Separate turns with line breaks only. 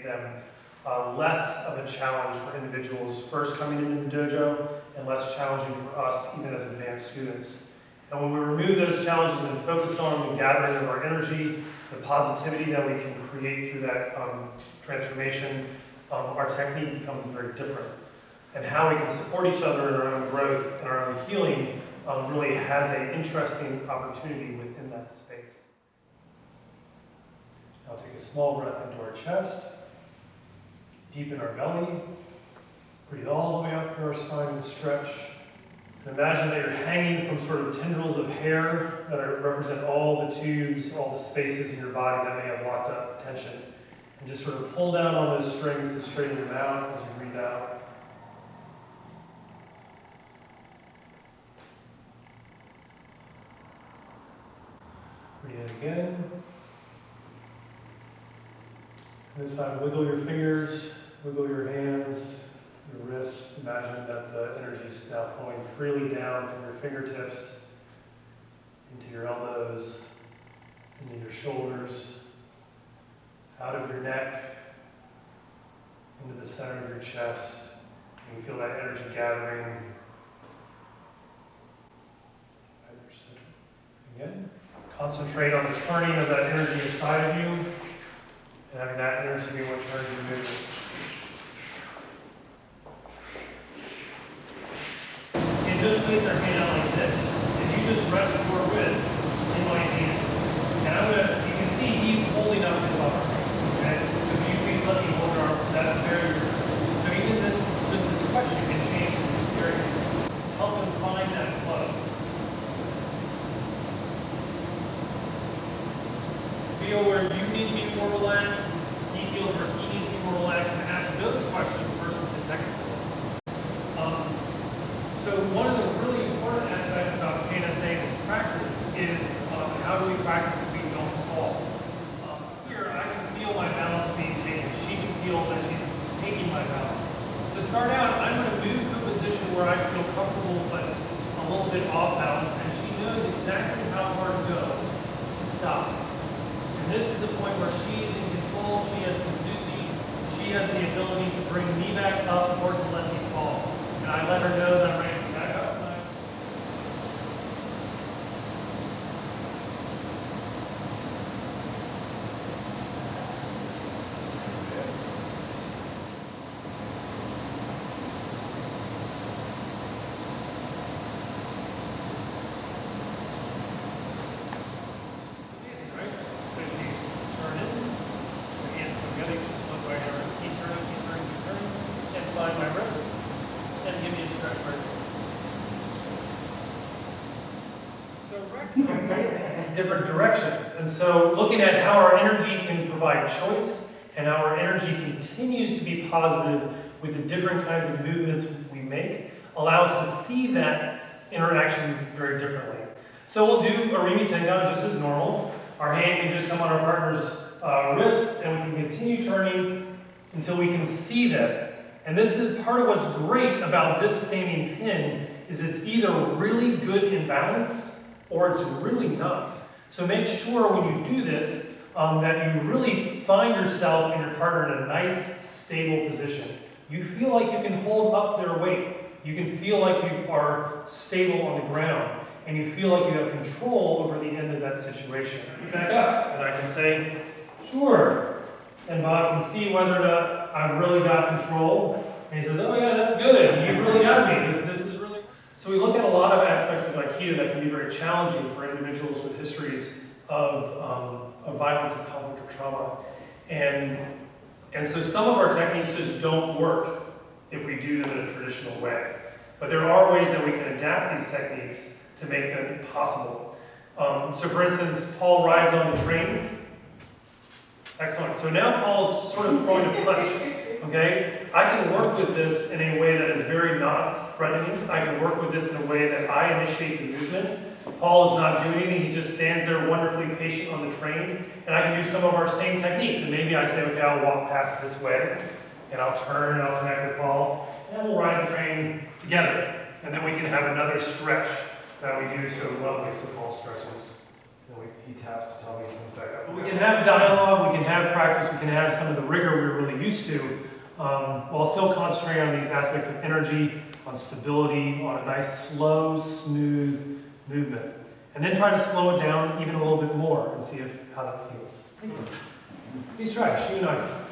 them less of a challenge for individuals first coming into the dojo and less challenging for us even as advanced students. And when we remove those challenges and focus on the gathering of our energy, the positivity that we can create through that transformation, our technique becomes very different. And how we can support each other in our own growth and our own healing really has an interesting opportunity within that space. Now take a small breath into our chest, deepen our belly, breathe all the way out through our spine and stretch. And imagine that you're hanging from sort of tendrils of hair that represent all the tubes, all the spaces in your body that may have locked up tension. And just sort of pull down on those strings to straighten them out as you breathe out. Breathe in again. And this side, wiggle your fingers, wiggle your hands, your wrists. Imagine that the energy is now flowing freely down from your fingertips into your elbows, into your shoulders, out of your neck, into the center of your chest. And you feel that energy gathering. Again. Concentrate on the turning of that energy inside of you, and having that energy be what turns your movement. And just place our hand out like this, and you just rest your wrist in my hand. And you can see he's holding up his arm. Okay? So can you please let me hold your arm? That's very good. So even just this question can change his experience. Help him find that flow. Feel where you need to be more relaxed, he feels where he needs to be more relaxed, and ask those questions versus the technical ones. So one of the really important aspects about KNSA in this practice is how do we practice if we don't fall? Here I can feel my balance being taken. She can feel that she's taking my balance. To start out, I'm going to move to a position where I feel comfortable but a little bit off balance, and she knows exactly how far to go to stop. And this is the point where she is in control, she has Kazushi, she has the ability to bring me back up or to let me fall. And I let her know that I'm ready to back up. Different directions. And so looking at how our energy can provide choice and how our energy continues to be positive with the different kinds of movements we make allow us to see that interaction very differently. So we'll do a Rimi Tenkan just as normal. Our hand can just come on our partner's wrist, and we can continue turning until we can see that. And this is part of what's great about this standing pin is it's either really good in balance or it's really not. So make sure when you do this that you really find yourself and your partner in a nice, stable position. You feel like you can hold up their weight. You can feel like you are stable on the ground. And you feel like you have control over the end of that situation. Back up, and I can say, sure. And Bob can see whether or not I've really got control. And he says, oh yeah, that's good. You really got me. This is really... So we look at a lot of aspects of Aikido that can be very challenging for individuals with histories of violence and conflict or trauma. And so some of our techniques just don't work if we do them in a traditional way. But there are ways that we can adapt these techniques to make them possible. So for instance, Paul rides on the train. Excellent. So now Paul's sort of throwing a punch. Okay? I can work with this in a way that is very not threatening. I can work with this in a way that I initiate the movement. Paul is not doing anything. He just stands there wonderfully patient on the train. And I can do some of our same techniques. And maybe I say, okay, I'll walk past this way. And I'll turn and I'll connect with Paul. And we'll ride the train together. And then we can have another stretch that we do so lovely. So Paul stretches.
He taps to tell me he comes back up.
We can have dialogue, we can have practice, we can have some of the rigor we're really used to, while still concentrating on these aspects of energy, on stability, on a nice, slow, smooth movement. And then try to slow it down even a little bit more and see how that feels. Thank you. Please try, Shu and I.